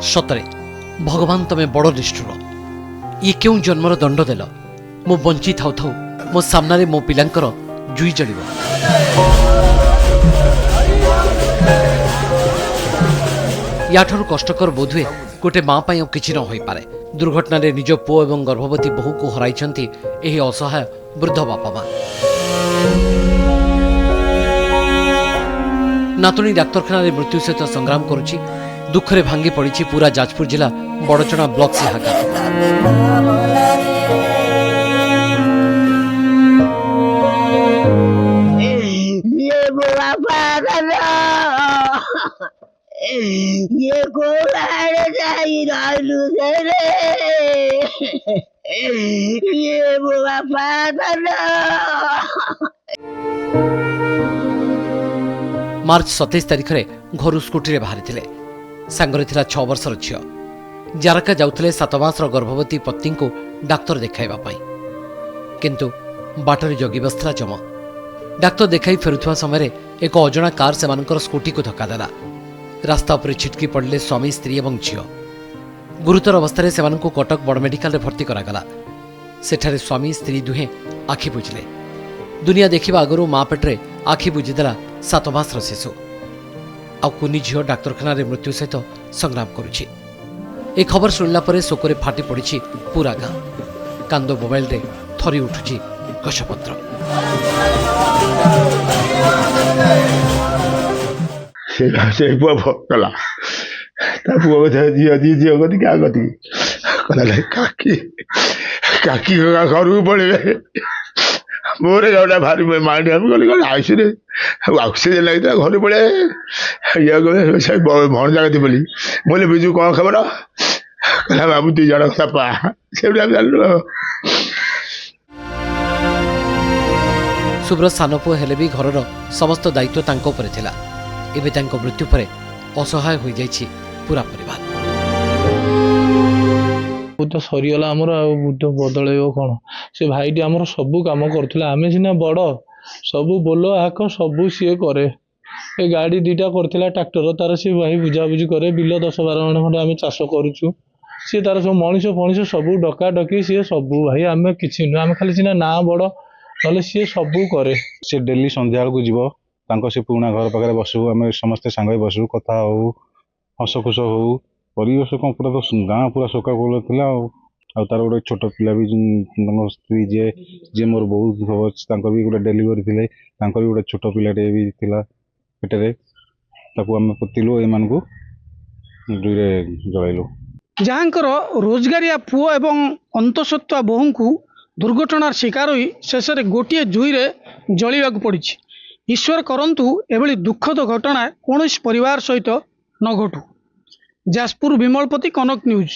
सतरे भगवान तमे बड़ निष्ठुर ये क्यों जन्मर दंड देल मु बंची थाउ थाउ मो सामने मो पिलांकर जुई जलिब याठारु कष्टकर बोधुए गोटे माँ पाई किछि न होई पारे। दुर्घटना रे निज पुओ एवं गर्भवती बहु को हराइछंती एही असहाय वृद्ध बापा माँ। नातुणी डाक्तरखाना रे मृत्यु सहित संग्राम करुछि। दुखरे भांगी पड़ी पूरा जाजपुर जिला बड़चना ब्लॉक से हाका। ये मार्च 27 तारिख में घर स्कूटी बाहरी थे सांगरे थिला 6 वर्षर झियो जारका जाउथले 7 मासर गर्भवती पत्नी को डाक्तर देखाइबा पाई किंतु बाटरे जगी बसला जम। डाक्तर देखाई फेरुथुवा समय एक अजणा कार सेमानकर स्कूटी को धक्का देला। रास्ता पर छिटकी पड़ले स्वामी स्त्री और झियो। गुरुतर अवस्था सेमानकु कटक बड़ मेडिकल भर्ती करागला। सेठारे स्वामी स्त्री दुहे आखि बुझले। दुनिया देखिबा आगरु माँ पेट्रे आखि बुझीदेला 7 मासर शिशु। आ कुनी झियो डाक्तरखाना रे मृत्यु सहित संग्राम करुछि। ए खबर सुनला परे शोकरे फाटी पड़ी पूरा गाँ। कांद मोबाइल रे थरी उठुछि गछपत्र। से पुआ भला पुआ झील झील गति क्या गति कहला काकी काकी घर को पड़े मोर गोटा भारी माइंड गली गली आईसीरे ऑक्सीजन लगी घर पड़े ये भण जागती बोली बोले बिजू कौन खबर कहला बाबू 2 जन सपा से जानलु। सुब्रत सानपुआ हेले भी घरर समस्त दायित्व तांको उपरे थिला। एबे तांको मृत्यु परे असहाय हो जाइछि पूरा परिवार। बुद्ध सरीगला आमर बुद्ध बदलैब कौन से भाईटी आमर सबू काम करुला आमे सीना बड़ सबू बोल हाक सबू सी करे। ए गाड़ी 2टा करथिला ट्रैक्टर तार सी भाई बुझाबुझी करे बिल 10-12 जण खंडे आमे चाष करूछु सी तार सब मनीष फणीष सबू डका डकी सी सबू भाई आमे किछि न आमे खाली सीना ना बड़ नले सी सबू करे। से डेली संध्या को जीव तांको से पुराना घर पाखे बसू आम समस्ते सांग बसू कथा हो हसखुश हो परिवेश कौन पूरा तो गाँ पूरा शोकाकुल था। तार गोटे छोट पिला भी स्त्री जे मोर बहुत भी गोटे डेलीवरी थे भी गोटे छोट पिलाटे भी था पेटे आम पोतिलु एमान को दुईरे जलैलु। जहाँकर रोजगारिया पुओ एवं अंतसत्वा बोहू को दुर्घटनार शिकार होई शेष गोटे जुईरे जलिबाक पड़ी। ईश्वर करंतु एभली दुखद घटना कौन परिवार सहित न घटू। जाजपुर विमलपति कनक न्यूज।